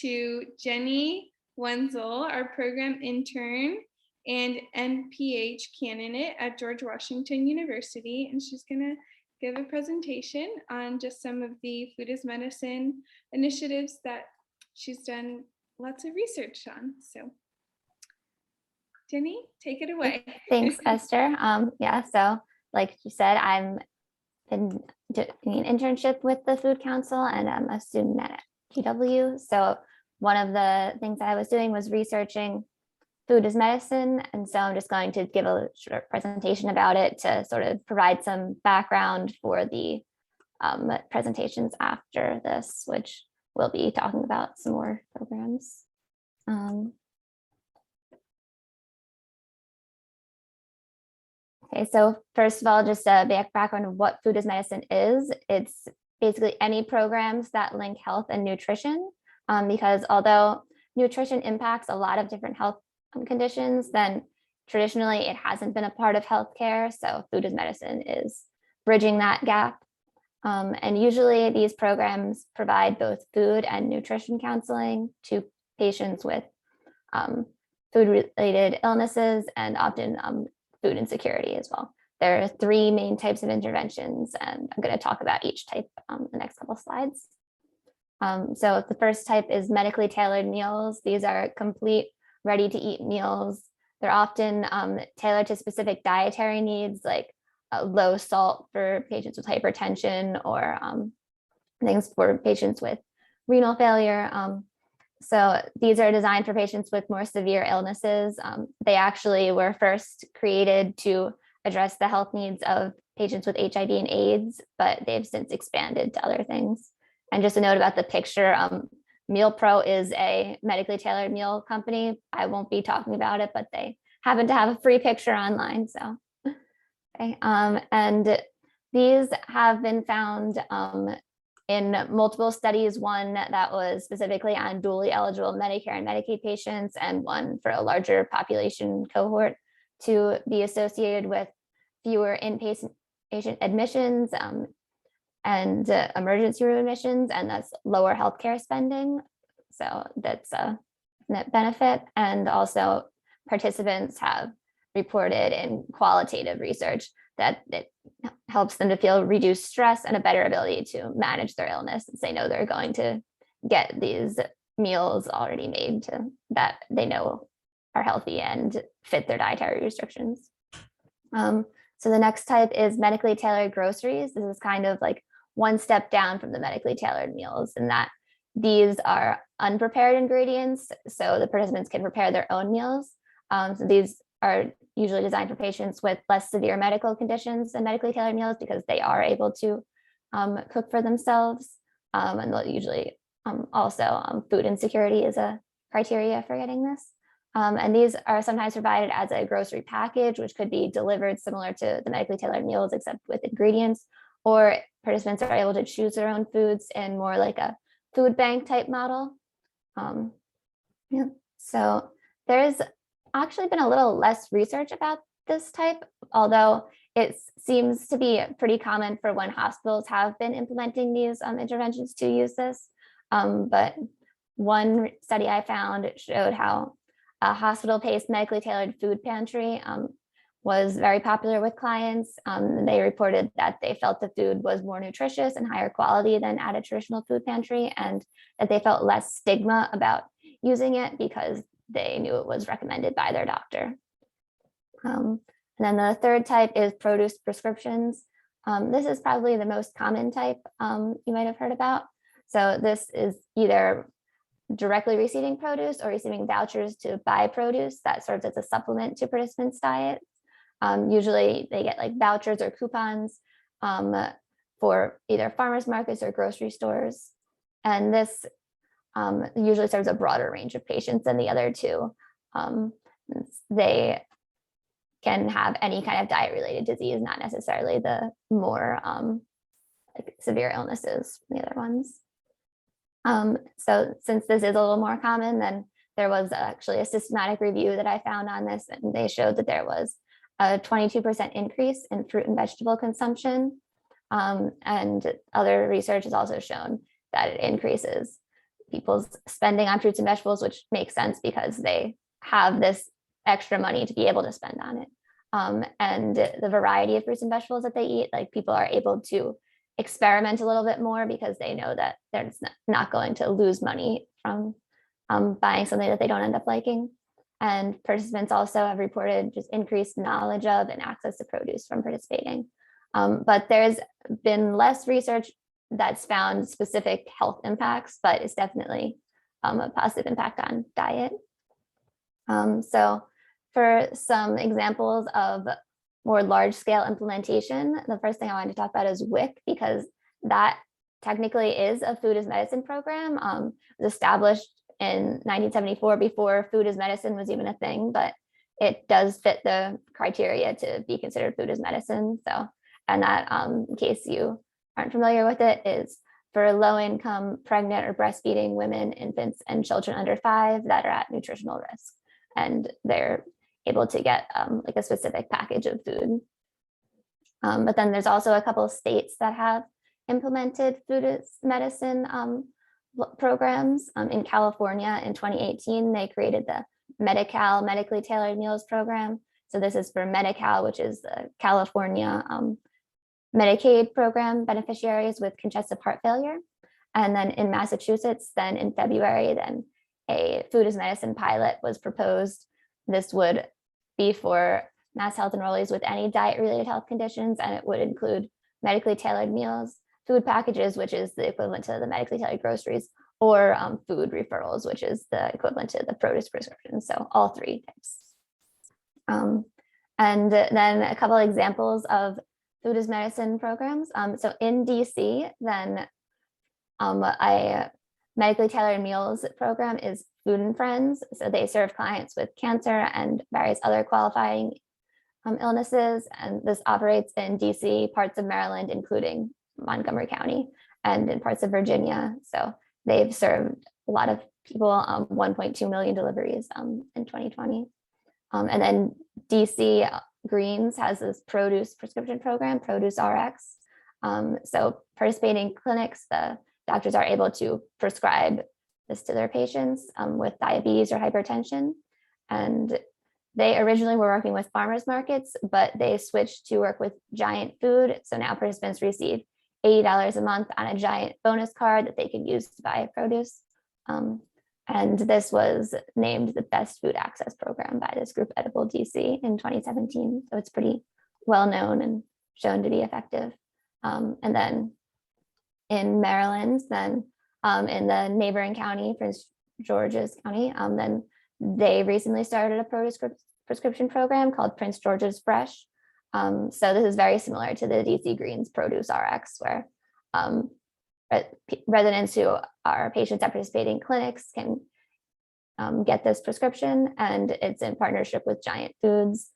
to Jenny Wenzel, our program intern and NPH candidate at George Washington University. And she's gonna give a presentation on just some of the Food as Medicine initiatives that she's done lots of research on. So Jenny, take it away. Thanks, Esther. Yeah, so like you said, I'm been doing an internship with the Food Council, and I'm a student at GW. So one of the things that I was doing was researching food as medicine. And so I'm just going to give a short presentation about it to sort of provide some background for the presentations after this, which we'll be talking about some more programs. Okay, so first of all, just a background of what food as medicine is. It's basically any programs that link health and nutrition, because although nutrition impacts a lot of different health conditions, then traditionally it hasn't been a part of healthcare. So food as medicine is bridging that gap. And usually these programs provide both food and nutrition counseling to patients with food-related illnesses and often food insecurity as well. There are 3 main types of interventions, and I'm going to talk about each type in the next couple of slides. So the first type is medically tailored meals. These are complete, ready-to-eat meals. They're often tailored to specific dietary needs, like low salt for patients with hypertension, or things for patients with renal failure. So these are designed for patients with more severe illnesses. They actually were first created to address the health needs of patients with HIV and AIDS, but they've since expanded to other things. And just a note about the picture, MealPro is a medically tailored meal company. I won't be talking about it, but they happen to have a free picture online. So, okay. And these have been found in multiple studies, one that was specifically on dually eligible Medicare and Medicaid patients, and one for a larger population cohort, to be associated with fewer inpatient admissions and emergency room admissions, and that's lower healthcare spending. So that's a net benefit. And also participants have reported in qualitative research that it helps them to feel reduced stress and a better ability to manage their illness, since they know they're going to get these meals already made that they know are healthy and fit their dietary restrictions. So the next type is medically tailored groceries. This is kind of like one step down from the medically tailored meals, in that these are unprepared ingredients, so the participants can prepare their own meals. So these are usually designed for patients with less severe medical conditions than medically tailored meals, because they are able to cook for themselves. And they'll usually also food insecurity is a criteria for getting this. And these are sometimes provided as a grocery package, which could be delivered similar to the medically tailored meals, except with ingredients, or participants are able to choose their own foods in more like a food bank type model. Yeah. So there's actually been a little less research about this type, although it seems to be pretty common for when hospitals have been implementing these interventions to use this. But one study I found showed how a hospital-paced medically tailored food pantry was very popular with clients. They reported that they felt the food was more nutritious and higher quality than at a traditional food pantry, and that they felt less stigma about using it because they knew it was recommended by their doctor. And then the third type is produce prescriptions. This is probably the most common type you might have heard about. So this is either directly receiving produce or receiving vouchers to buy produce that serves as a supplement to participants' diets. Usually they get like vouchers or coupons for either farmers markets or grocery stores. And this usually serves a broader range of patients than the other two. They can have any kind of diet-related disease, not necessarily the more like severe illnesses, the other ones. So since this is a little more common, then there was actually a systematic review that I found on this, and they showed that there was a 22% increase in fruit and vegetable consumption. And other research has also shown that it increases people's spending on fruits and vegetables, which makes sense because they have this extra money to be able to spend on it. And the variety of fruits and vegetables that they eat, like people are able to experiment a little bit more because they know that they're just not going to lose money from buying something that they don't end up liking. And participants also have reported just increased knowledge of and access to produce from participating. But there's been less research that's found specific health impacts, but it's definitely a positive impact on diet. So for some examples of more large scale implementation, the first thing I wanted to talk about is WIC, because that technically is a food as medicine program. It was established in 1974 before food as medicine was even a thing, but it does fit the criteria to be considered food as medicine. So, and that, in case you aren't familiar with it, is for low income, pregnant or breastfeeding women, infants, and children under 5 that are at nutritional risk. And they're able to get like a specific package of food. But then there's also a couple of states that have implemented food as medicine programs. In California in 2018, they created the Medi-Cal, medically tailored meals program. So this is for Medi-Cal, which is the California Medicaid program beneficiaries with congestive heart failure. And then in Massachusetts, then in February, then a food as medicine pilot was proposed. This would be for Mass Health enrollees with any diet-related health conditions, and it would include medically tailored meals, food packages, which is the equivalent to the medically tailored groceries, or food referrals, which is the equivalent to the produce prescription. So all 3 types. And then a couple of examples of food as medicine programs. So in DC, then a medically tailored meals program is Food and Friends. So they serve clients with cancer and various other qualifying illnesses. And this operates in DC, parts of Maryland, including Montgomery County, and in parts of Virginia. So they've served a lot of people, 1.2 million deliveries in 2020. And then DC Greens has this produce prescription program, Produce RX. So participating clinics, the doctors are able to prescribe this to their patients with diabetes or hypertension. And they originally were working with farmers markets, but they switched to work with Giant Food. So now participants receive $80 a month on a Giant bonus card that they can use to buy produce. And this was named the best food access program by this group, Edible DC, in 2017. So it's pretty well known and shown to be effective. And then in Maryland, then in the neighboring county, Prince George's County, then they recently started a produce prescription program called Prince George's Fresh. So this is very similar to the DC Greens Produce RX, where residents who are patients at participating clinics can get this prescription, and it's in partnership with Giant Foods.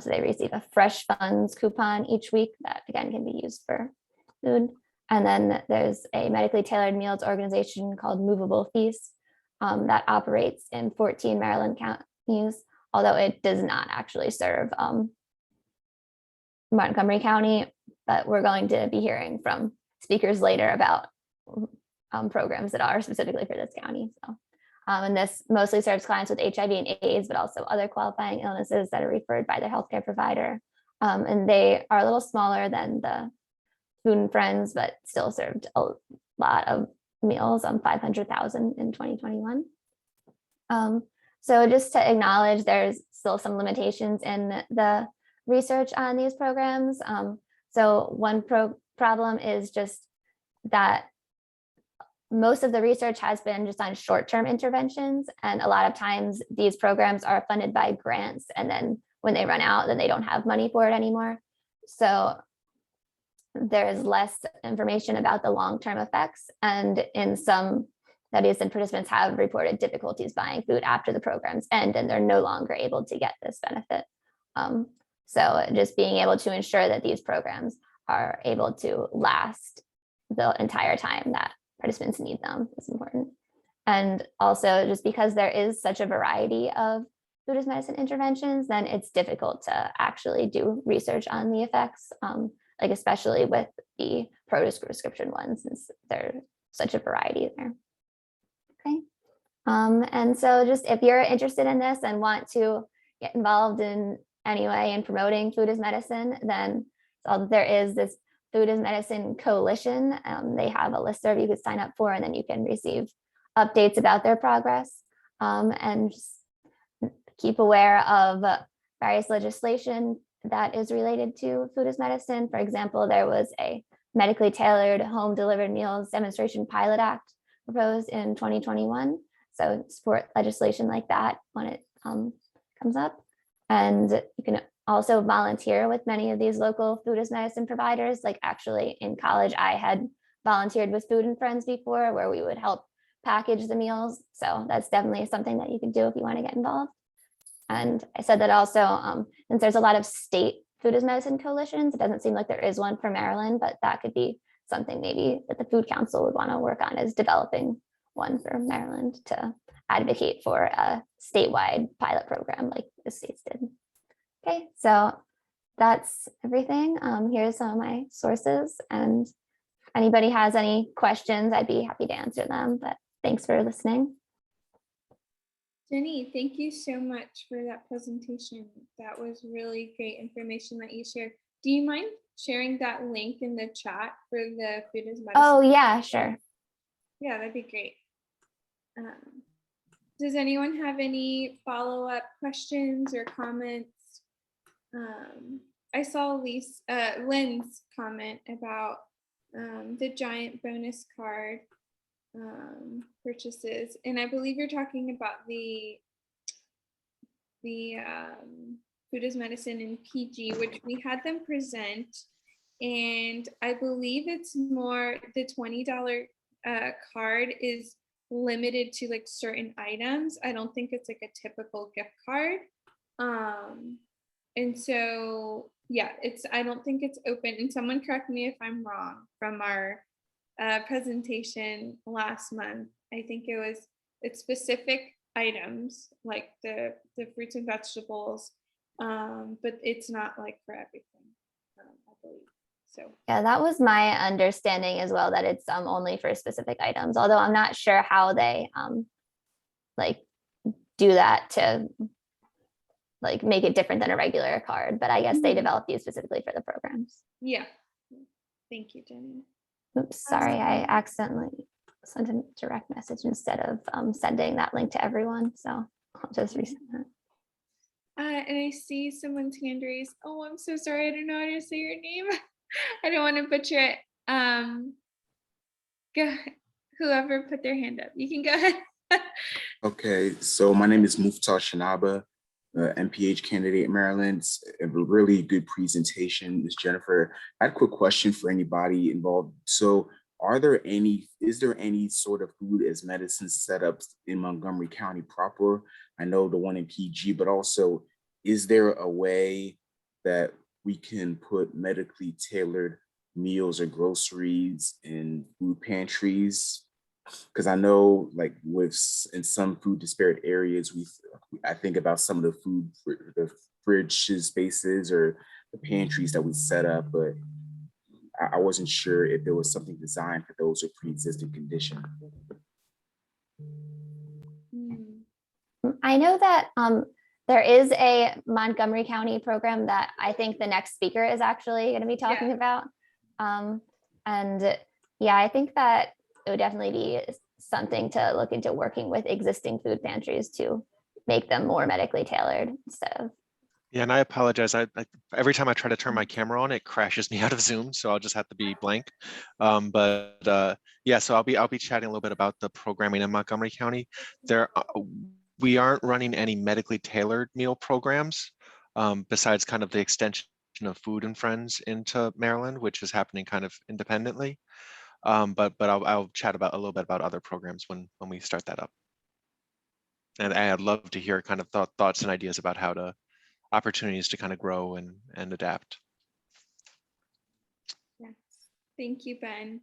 So they receive a Fresh Funds coupon each week that again can be used for food. And then there's a medically tailored meals organization called Movable Feast that operates in 14 Maryland counties, although it does not actually serve Montgomery County, but we're going to be hearing from speakers later about programs that are specifically for this county. So, and this mostly serves clients with HIV and AIDS, but also other qualifying illnesses that are referred by their healthcare provider. And they are a little smaller than the Food and Friends, but still served a lot of meals, 500,000 in 2021. So just to acknowledge, there's still some limitations in the research on these programs. So one problem is just that most of the research has been just on short-term interventions, and a lot of times these programs are funded by grants, and then when they run out, then they don't have money for it anymore. So there's less information about the long-term effects, and in some studies, and participants have reported difficulties buying food after the programs end, and they're no longer able to get this benefit. So just being able to ensure that these programs are able to last the entire time that participants need them is important. And also just because there is such a variety of food as medicine interventions, then it's difficult to actually do research on the effects, like especially with the produce prescription ones, since there's such a variety there. Okay. And so just if you're interested in this and want to get involved in any way in promoting food as medicine, then there is this Food as Medicine Coalition. They have a listserv you could sign up for, and then you can receive updates about their progress. And just keep aware of various legislation that is related to food as medicine. For example, there was a medically tailored home delivered meals demonstration pilot act proposed in 2021. So support legislation like that when it comes up. And you can also volunteer with many of these local food as medicine providers. Like actually in college, I had volunteered with Food and Friends before, where we would help package the meals. So that's definitely something that you can do if you want to get involved. And I said that also, since there's a lot of state food as medicine coalitions, it doesn't seem like there is one for Maryland, but that could be something maybe that the Food Council would want to work on, is developing one for Maryland to advocate for a statewide pilot program like the states did. Okay, so that's everything. Here's some of my sources, and if anybody has any questions, I'd be happy to answer them, but thanks for listening. Jenny, thank you so much for that presentation. That was really great information that you shared. Do you mind sharing that link in the chat for the Food as Medicine? Oh yeah, sure. Yeah, that'd be great. Does anyone have any follow-up questions or comments? I saw Lynn's comment about the giant bonus card purchases, and I believe you're talking about the Food as Medicine in PG, which we had them present, and I believe it's more the $20 card is limited to like certain items. I don't think it's like a typical gift card. And so yeah, I don't think it's open, and someone correct me if I'm wrong, from our presentation last month. I think it's specific items like the fruits and vegetables, but it's not like for everything, I believe. So yeah, that was my understanding as well, that it's only for specific items, although I'm not sure how they like do that to like make it different than a regular card, but I guess they developed these specifically for the programs. Yeah, thank you, Jenny. Oops, sorry, I accidentally sent a direct message instead of sending that link to everyone, so I'll just resend that. And I see someone's hand raised. Oh, I'm so sorry, I don't know how to say your name. I don't want to butcher it. Go, whoever put their hand up, you can go ahead. Okay, so my name is Muftar Shanaba, MPH candidate in Maryland. A really good presentation, Ms. Jennifer. I had a quick question for anybody involved. So is there any sort of food as medicine setups in Montgomery County proper? I know the one in PG, but also is there a way that we can put medically tailored meals or groceries in food pantries? Because I know, like in some food disparate areas, I think about some of the fridge spaces or the pantries that we set up, but I wasn't sure if there was something designed for those with pre-existing condition. I know that there is a Montgomery County program that I think the next speaker is actually going to be talking about. And yeah, I think that it would definitely be something to look into, working with existing food pantries to make them more medically tailored instead of. Yeah, and I apologize. Every time I try to turn my camera on, it crashes me out of Zoom, so I'll just have to be blank. Yeah, so I'll be chatting a little bit about the programming in Montgomery County. We aren't running any medically tailored meal programs besides kind of the extension of Food and Friends into Maryland, which is happening kind of independently. But I'll chat about a little bit about other programs when we start that up. And I'd love to hear kind of thoughts and ideas about how to opportunities to kind of grow and adapt. Yes, thank you, Ben.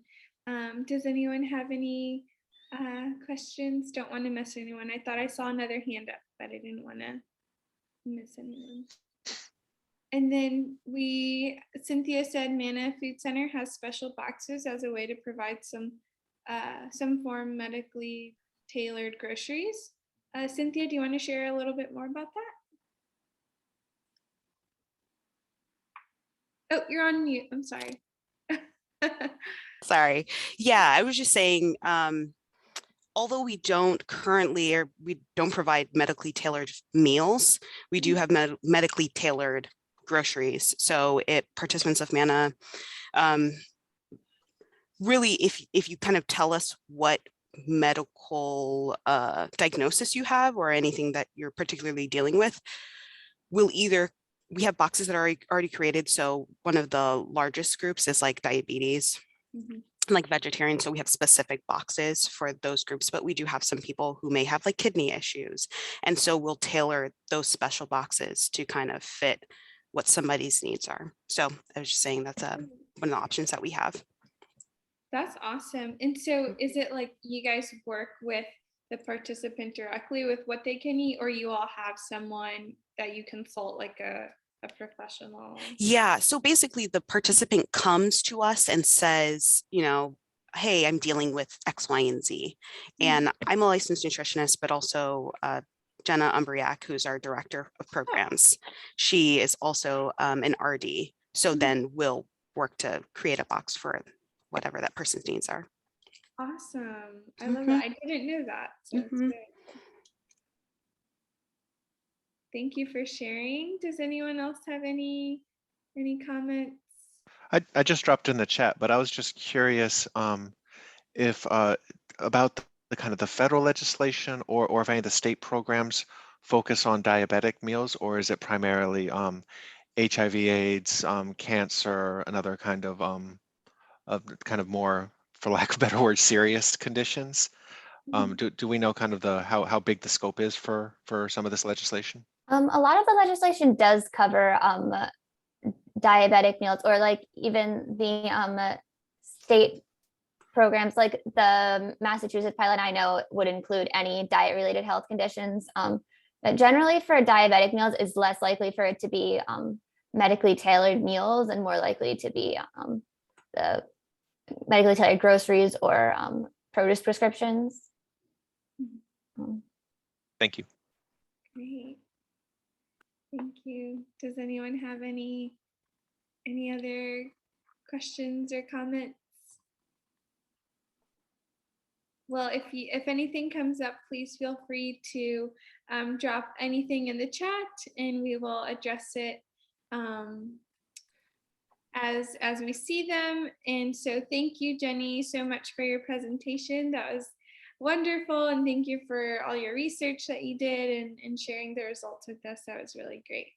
Does anyone have any questions? Don't want to miss anyone. I thought I saw another hand up, but I didn't want to miss anyone. And then Cynthia said Mana Food Center has special boxes as a way to provide some form medically tailored groceries. Cynthia, do you want to share a little bit more about that? Oh, you're on mute. I'm sorry. Sorry. Yeah, I was just saying, although we don't currently, or we don't provide medically tailored meals, we do have medically tailored groceries. So participants of MANA, really, if you kind of tell us what medical diagnosis you have or anything that you're particularly dealing with, we have boxes that are already created. So one of the largest groups is like diabetes, like vegetarian. So we have specific boxes for those groups, but we do have some people who may have like kidney issues. And so we'll tailor those special boxes to kind of fit what somebody's needs are. So I was just saying that's one of the options that we have. That's awesome. And so is it like you guys work with the participant directly with what they can eat, or you all have someone that you consult, like a professional? Yeah, so basically the participant comes to us and says, hey, I'm dealing with X, Y, and Z. And I'm a licensed nutritionist, but also Jenna Umbriak, who's our director of programs. She is also an RD. So then we'll work to create a box for whatever that person's needs are. Awesome. I love that. I didn't know that. So it's good. Thank you for sharing. Does anyone else have any comments? I just dropped in the chat, but I was just curious if about the kind of the federal legislation or if any of the state programs focus on diabetic meals, or is it primarily HIV/AIDS, cancer, another kind of more, for lack of a better word, serious conditions? Do we know kind of how big the scope is for some of this legislation? A lot of the legislation does cover diabetic meals, or like even the state programs, like the Massachusetts pilot I know would include any diet related health conditions. But generally for diabetic meals is less likely for it to be medically tailored meals and more likely to be the medically tailored groceries or produce prescriptions. Thank you. Great. Thank you. Does anyone have any other questions or comments? Well, if anything comes up, please feel free to drop anything in the chat and we will address it as we see them. And so thank you, Jenny, so much for your presentation. That was wonderful. And thank you for all your research that you did and sharing the results with us. That was really great.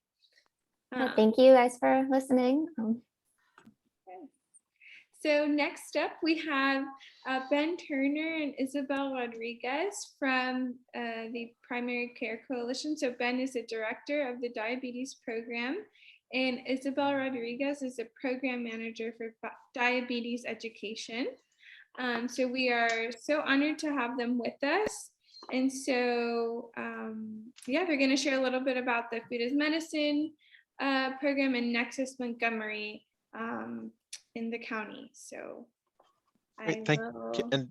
Thank you guys for listening. So next up, we have Ben Turner and Isabel Rodriguez from the Primary Care Coalition. So Ben is the director of the diabetes program, and Isabel Rodriguez is a program manager for diabetes education. So we are so honored to have them with us. And so, yeah, they're going to share a little bit about the Food as Medicine program in Nexus Montgomery in the county. So Great, thank you. And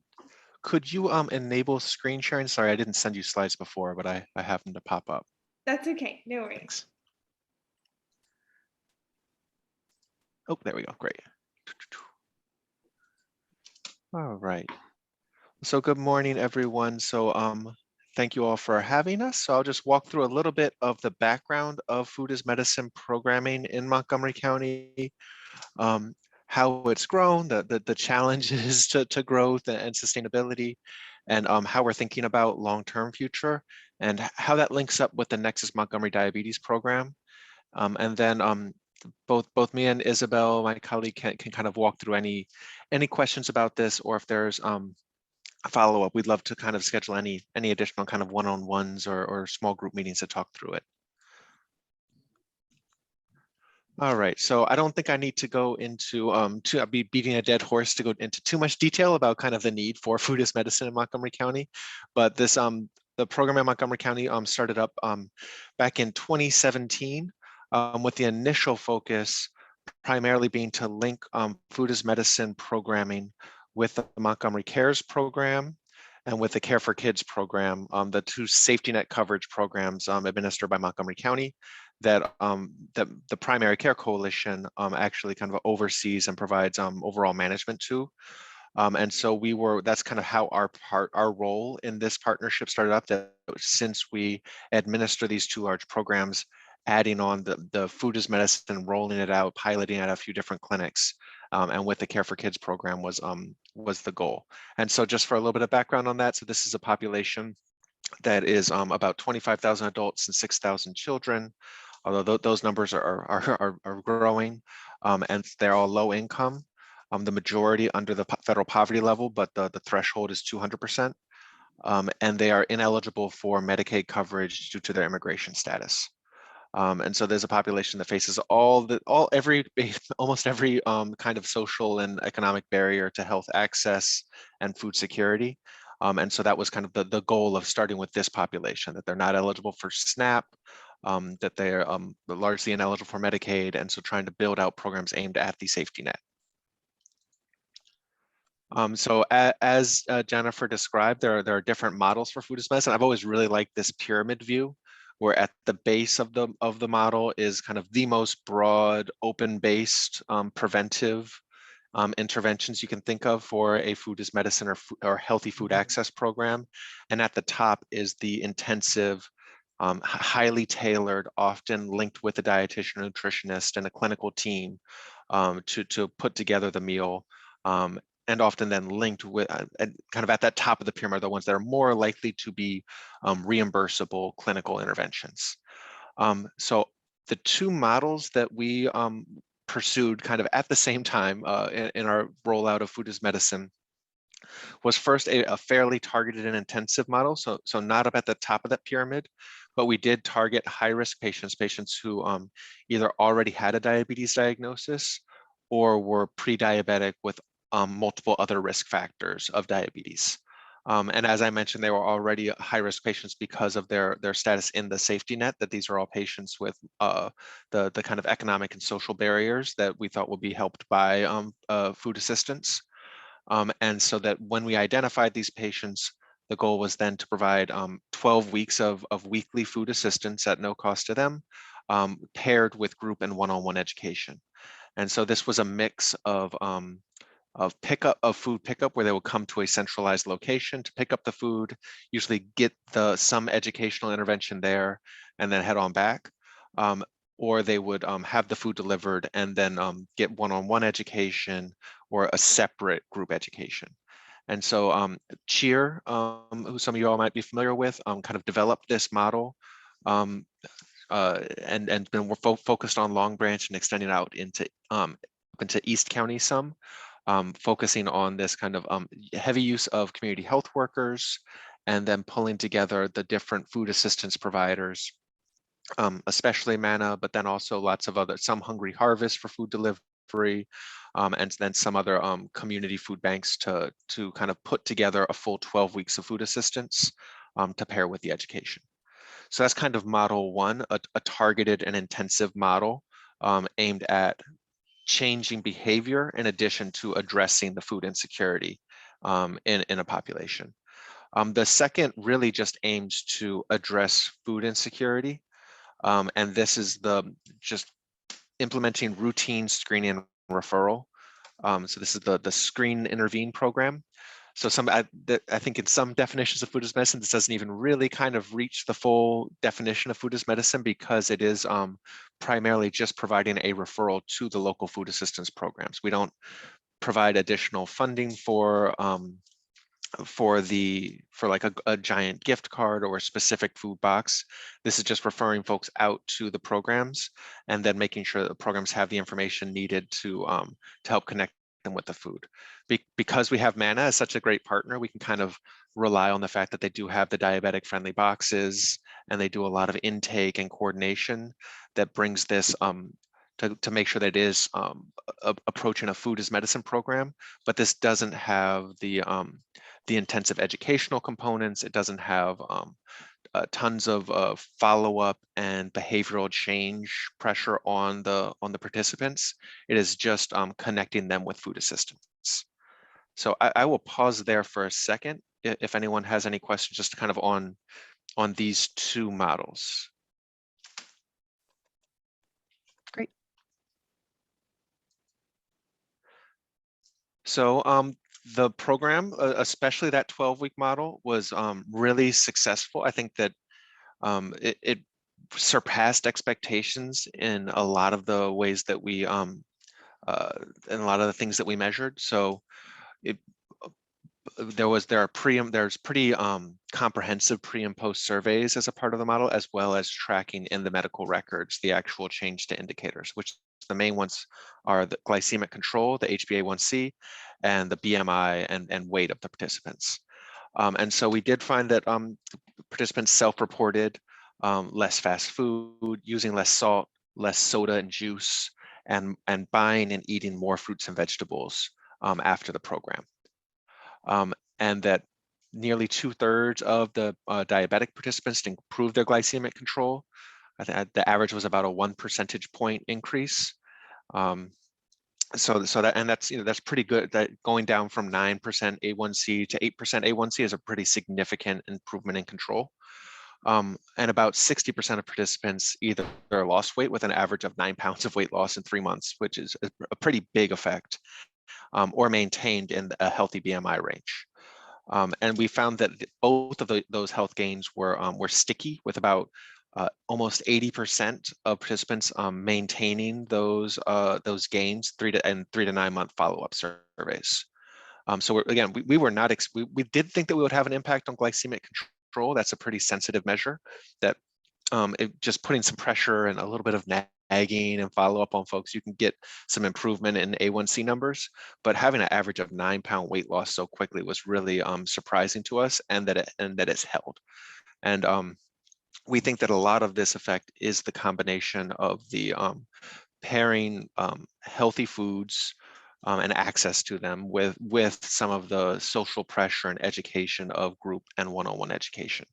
could you enable screen sharing? Sorry, I didn't send you slides before, but I have them to pop up. That's okay, no worries. Thanks. Oh, there we go, great. All right. So good morning, everyone. So thank you all for having us. So I'll just walk through a little bit of the background of Food as Medicine programming in Montgomery County, how it's grown, the challenges to growth and sustainability, and how we're thinking about long-term future, and how that links up with the Nexus Montgomery Diabetes Program. And then both me and Isabel, my colleague, can kind of walk through any questions about this, or if there's a follow-up, we'd love to kind of schedule any additional kind of one-on-ones or small group meetings to talk through it. All right, so I don't think I need to go into I'll be beating a dead horse to go into too much detail about kind of the need for food as medicine in Montgomery County, but this the program in Montgomery County started up back in 2017 with the initial focus primarily being to link food as medicine programming with the Montgomery Cares program, And with the Care for Kids program, the two safety net coverage programs administered by Montgomery County that the Primary Care Coalition actually kind of oversees and provides overall management to. And so that's kind of how our role in this partnership started up, that since we administer these two large programs, adding on the food as medicine, rolling it out, piloting at a few different clinics, and with the Care for Kids program was the goal. And so just for a little bit of background on that, so this is a population that is about 25,000 adults and 6,000 children, although those numbers are growing, and they're all low income. The majority under the federal poverty level, but the threshold is 200%. And they are ineligible for Medicaid coverage due to their immigration status. And so there's a population that faces almost every kind of social and economic barrier to health access and food security. And so that was kind of the goal of starting with this population, that they're not eligible for SNAP, that they're largely ineligible for Medicaid, and so trying to build out programs aimed at the safety net. So as Jennifer described, there are different models for food as medicine. I've always really liked this pyramid view, where at the base of the model is kind of the most broad, open-based preventive interventions you can think of for a food as medicine or healthy food access program. And at the top is the intensive, highly tailored, often linked with a dietitian or nutritionist and a clinical team to put together the meal. And often then linked with kind of at that top of the pyramid, the ones that are more likely to be reimbursable clinical interventions. So the two models that we pursued kind of at the same time in our rollout of food as medicine was first a fairly targeted and intensive model. So not up at the top of that pyramid, but we did target high-risk patients who either already had a diabetes diagnosis or were pre-diabetic with multiple other risk factors of diabetes. And as I mentioned, they were already high-risk patients because of their status in the safety net, that these are all patients with the kind of economic and social barriers that we thought would be helped by food assistance. And so that when we identified these patients, the goal was then to provide 12 weeks of weekly food assistance at no cost to them, paired with group and one-on-one education. And so this was a mix of food pickup, where they would come to a centralized location to pick up the food, usually get some educational intervention there, and then head on back. Or they would have the food delivered and then get one-on-one education or a separate group education. And so Cheer, who some of you all might be familiar with, kind of developed this model and been focused on Long Branch and extending out into East County some. Focusing on this kind of heavy use of community health workers, and then pulling together the different food assistance providers, especially Manna, but then also lots of some Hungry Harvest for food delivery, and then some other community food banks to kind of put together a full 12 weeks of food assistance to pair with the education. So that's kind of model one, a targeted and intensive model aimed at changing behavior in addition to addressing the food insecurity in a population. The second really just aims to address food insecurity. And this is just implementing routine screening and referral. So this is the Screen Intervene program. So I think in some definitions of food as medicine, this doesn't even really kind of reach the full definition of food as medicine, because it is primarily just providing a referral to the local food assistance programs. We don't provide additional funding for like a giant gift card or a specific food box. This is just referring folks out to the programs and then making sure that the programs have the information needed to help connect them with the food. Because we have Manna as such a great partner, we can kind of rely on the fact that they do have the diabetic friendly boxes, and they do a lot of intake and coordination that brings this to make sure that it is approaching a food as medicine program, but this doesn't have the intensive educational components. It doesn't have tons of follow-up and behavioral change pressure on the participants. It is just connecting them with food assistance. So I will pause there for a second if anyone has any questions, just kind of on these two models. Great. So the program, especially that 12-week model, was really successful. I think that it surpassed expectations in a lot of the ways that we, in a lot of the things that we measured. So it, there's pretty comprehensive pre and post surveys as a part of the model, as well as tracking in the medical records the actual change to indicators, which the main ones are the glycemic control, the HbA1c, and the BMI and weight of the participants. And so we did find that participants self-reported less fast food, using less salt, less soda and juice, and buying and eating more fruits and vegetables after the program. And that nearly 2/3 of the diabetic participants improved their glycemic control. I think the average was about a 1 percentage point increase. So that's pretty good. That going down from 9% A1C to 8% A1C is a pretty significant improvement in control. And about 60% of participants either lost weight with an average of 9 pounds of weight loss in 3 months, which is a pretty big effect, or maintained in a healthy BMI range. And we found that both of those health gains were sticky, with about almost 80% of participants maintaining those gains 3 to 9 month follow-up surveys. So again, we were not we did think that we would have an impact on glycemic control. That's a pretty sensitive measure. That just putting some pressure and a little bit of nagging and follow up on folks, you can get some improvement in A1C numbers. But having an average of 9 pound weight loss so quickly was really surprising to us, and that it's held. And we think that a lot of this effect is the combination of the pairing healthy foods and access to them with some of the social pressure and education of group and one-on-one education.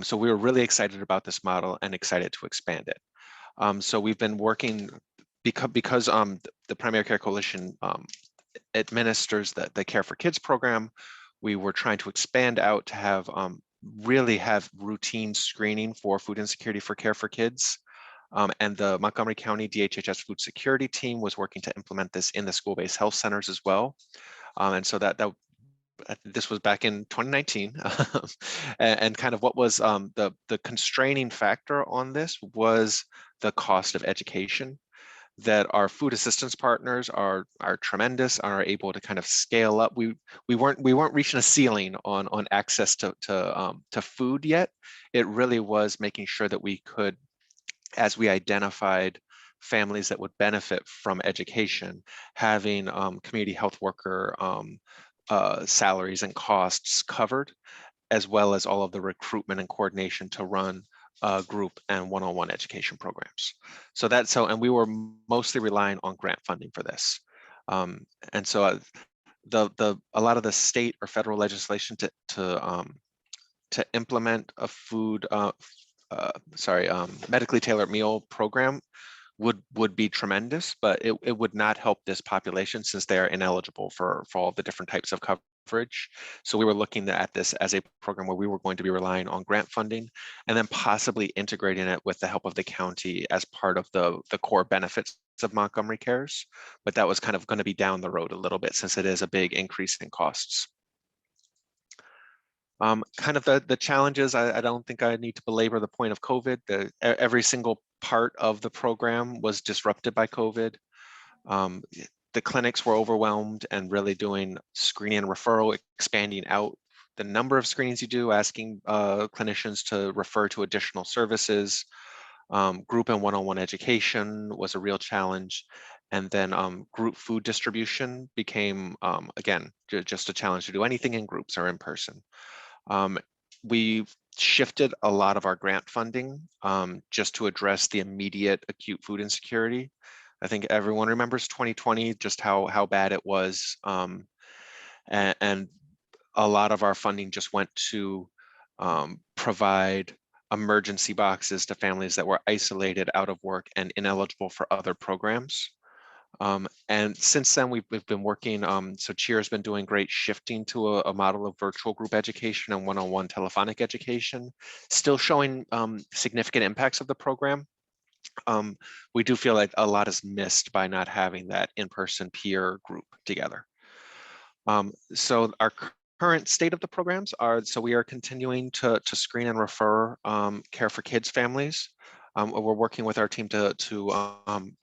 So we were really excited about this model and excited to expand it. So we've been working, because the Primary Care Coalition administers the Care for Kids program. We were trying to expand out to have really have routine screening for food insecurity for Care for Kids. And the Montgomery County DHHS food security team was working to implement this in the school-based health centers as well. And so this was back in 2019. And kind of what was the constraining factor on this was the cost of education. That our food assistance partners are tremendous, are able to kind of scale up. We weren't reaching a ceiling on access to food yet. It really was making sure that we could, as we identified families that would benefit from education, having community health worker salaries and costs covered, as well as all of the recruitment and coordination to run group and one-on-one education programs. And we were mostly relying on grant funding for this. And so a lot of the state or federal legislation to implement a medically tailored meal program would be tremendous, but it would not help this population, since they are ineligible for all the different types of coverage. So we were looking at this as a program where we were going to be relying on grant funding, and then possibly integrating it with the help of the county as part of the core benefits of Montgomery Cares. But that was kind of going to be down the road a little bit, since it is a big increase in costs. Kind of the challenges, I don't think I need to belabor the point of COVID. Every single part of the program was disrupted by COVID. The clinics were overwhelmed and really doing screening and referral, expanding out the number of screenings you do, asking clinicians to refer to additional services. Group and one-on-one education was a real challenge. And then group food distribution became, again, just a challenge to do anything in groups or in person. We shifted a lot of our grant funding just to address the immediate acute food insecurity. I think everyone remembers 2020, just how bad it was. And a lot of our funding just went to provide emergency boxes to families that were isolated, out of work, and ineligible for other programs. And since then, we've been working, so CHEER has been doing great shifting to a model of virtual group education and one-on-one telephonic education, still showing significant impacts of the program. We do feel like a lot is missed by not having that in-person peer group together. So our current state of the programs are, so we are continuing to screen and refer Care for Kids families. We're working with our team to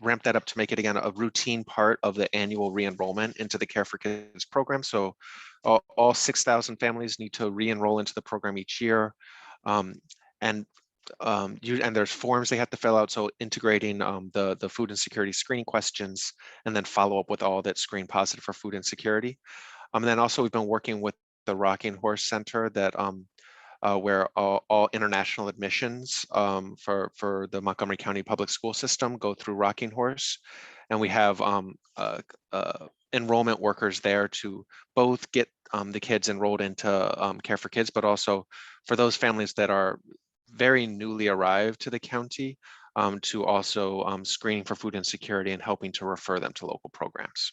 ramp that up to make it again a routine part of the annual re-enrollment into the Care for Kids program. So all 6,000 families need to re-enroll into the program each year. And there's forms they have to fill out. So integrating the food insecurity screening questions and then follow up with all that screen positive for food insecurity. And then also we've been working with the Rocking Horse Center that where all international admissions for the Montgomery County Public School System go through Rocking Horse. And we have enrollment workers there to both get the kids enrolled into Care for Kids, but also for those families that are very newly arrived to the county to also screening for food insecurity and helping to refer them to local programs.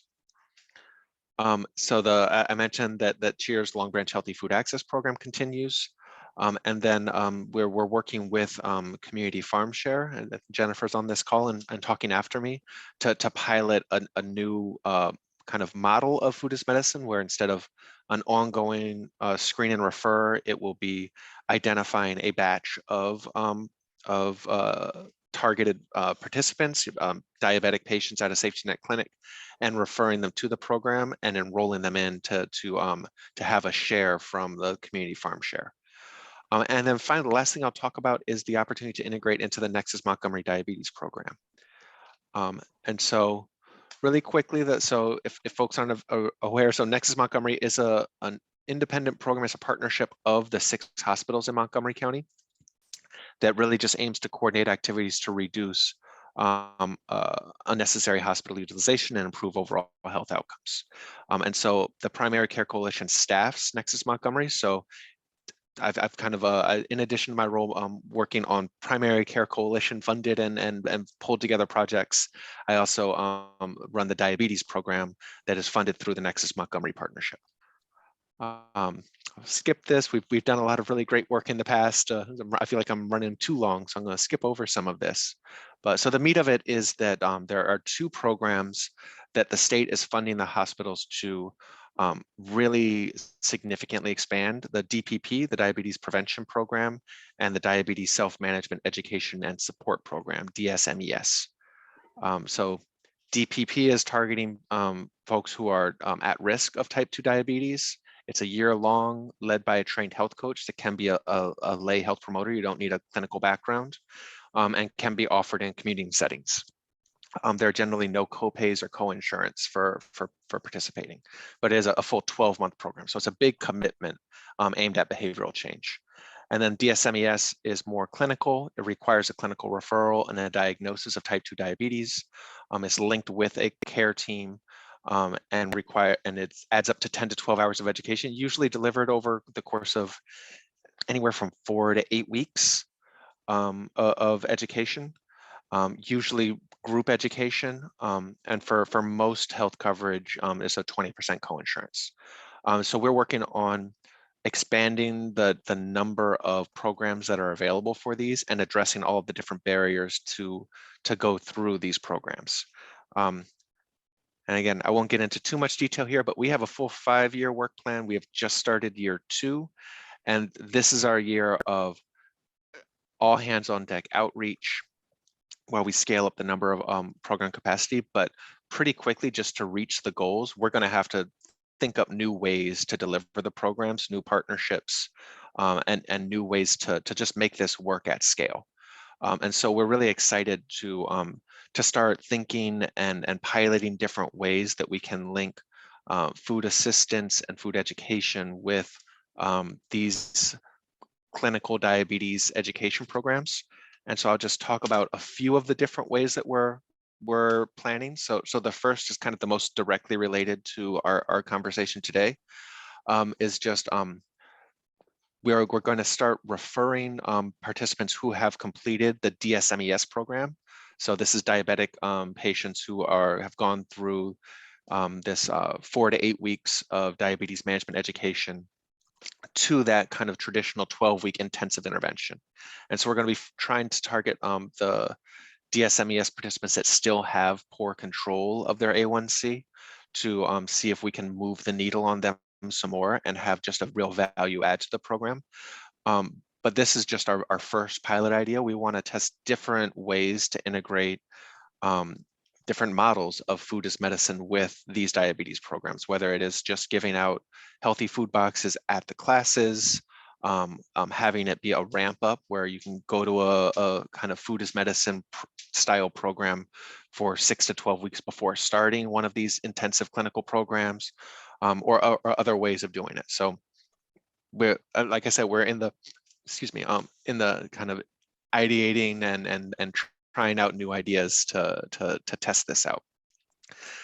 So I mentioned that CHEER's Long Branch Healthy Food Access Program continues. And then we're working with Community Farm Share, and Jennifer's on this call and talking after me, to pilot a new kind of model of food as medicine, where instead of an ongoing screen and refer, it will be identifying a batch of targeted participants, diabetic patients at a safety net clinic, and referring them to the program and enrolling them in to have a share from the Community Farm Share. And then finally, the last thing I'll talk about is the opportunity to integrate into the Nexus Montgomery Diabetes Program. And so really quickly, so if folks aren't aware, so Nexus Montgomery is an independent program. It's a partnership of the 6 hospitals in Montgomery County that really just aims to coordinate activities to reduce unnecessary hospital utilization and improve overall health outcomes. And so the Primary Care Coalition staffs Nexus Montgomery. So I've kind of, in addition to my role working on Primary Care Coalition funded and pulled together projects, I also run the diabetes program that is funded through the Nexus Montgomery partnership. I'll skip this. We've done a lot of really great work in the past. I feel like I'm running too long, so I'm going to skip over some of this. But so the meat of it is that there are 2 programs that the state is funding the hospitals to really significantly expand: the DPP, the Diabetes Prevention Program, and the Diabetes Self-Management Education and Support Program, DSMES. So DPP is targeting folks who are at risk of type 2 diabetes. It's a year-long, led by a trained health coach that can be a lay health promoter. You don't need a clinical background, and can be offered in community settings. There are generally no co-pays or co-insurance for participating, but it is a full 12-month program. So it's a big commitment aimed at behavioral change. And then DSMES is more clinical. It requires a clinical referral and a diagnosis of type 2 diabetes. It's linked with a care team and it adds up to 10 to 12 hours of education, usually delivered over the course of anywhere from 4 to 8 weeks of education. Usually group education, and for most health coverage is a 20% coinsurance. So we're working on expanding the number of programs that are available for these and addressing all of the different barriers to go through these programs. And again, I won't get into too much detail here, but we have a full 5-year work plan. We have just started year 2, and this is our year of all hands on deck outreach, while we scale up the number of program capacity. But pretty quickly, just to reach the goals, we're going to have to think up new ways to deliver the programs, new partnerships, and new ways to just make this work at scale. And so we're really excited to start thinking and piloting different ways that we can link food assistance and food education with these clinical diabetes education programs. And so I'll just talk about a few of the different ways that we're planning. So the first is kind of the most directly related to our conversation today, is just we're going to start referring participants who have completed the DSMES program. So this is diabetic patients who have gone through this 4 to 8 weeks of diabetes management education to that kind of traditional 12-week intensive intervention. And so we're going to be trying to target the DSMES participants that still have poor control of their A1C to see if we can move the needle on them some more and have just a real value add to the program. But this is just our first pilot idea. We want to test different ways to integrate different models of food as medicine with these diabetes programs, whether it is just giving out healthy food boxes at the classes, having it be a ramp up where you can go to a kind of food as medicine style program for 6 to 12 weeks before starting one of these intensive clinical programs, or other ways of doing it. So we're, like I said, we're in the, in the kind of ideating and trying out new ideas to test this out.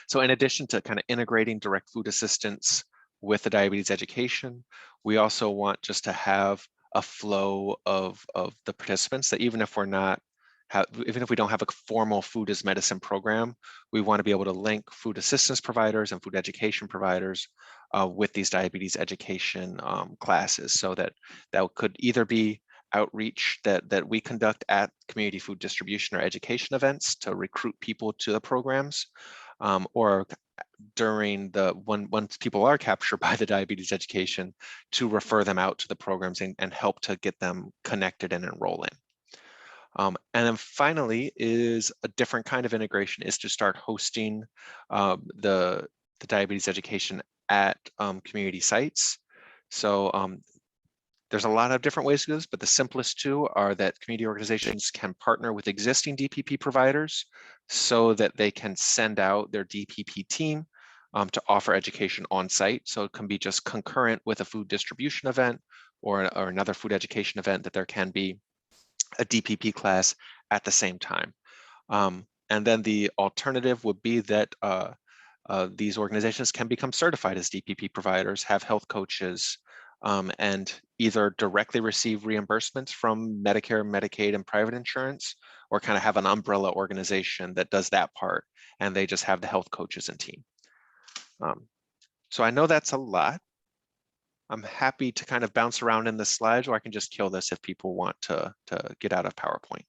So in addition to kind of integrating direct food assistance with the diabetes education, we also want just to have a flow of the participants that even if we're not, even if we don't have a formal food as medicine program, we want to be able to link food assistance providers and food education providers with these diabetes education classes, so that could either be outreach that we conduct at community food distribution or education events to recruit people to the programs, or during once people are captured by the diabetes education, to refer them out to the programs and help to get them connected and enroll in. And then finally is a different kind of integration is to start hosting the diabetes education at community sites. So there's a lot of different ways to do this, but the simplest two are that community organizations can partner with existing DPP providers so that they can send out their DPP team to offer education on site. So it can be just concurrent with a food distribution event or another food education event, that there can be a DPP class at the same time. And then the alternative would be that these organizations can become certified as DPP providers, have health coaches, and either directly receive reimbursements from Medicare, Medicaid, and private insurance, or kind of have an umbrella organization that does that part, and they just have the health coaches and team. So I know that's a lot. I'm happy to kind of bounce around in the slides, or I can just kill this if people want to get out of PowerPoint.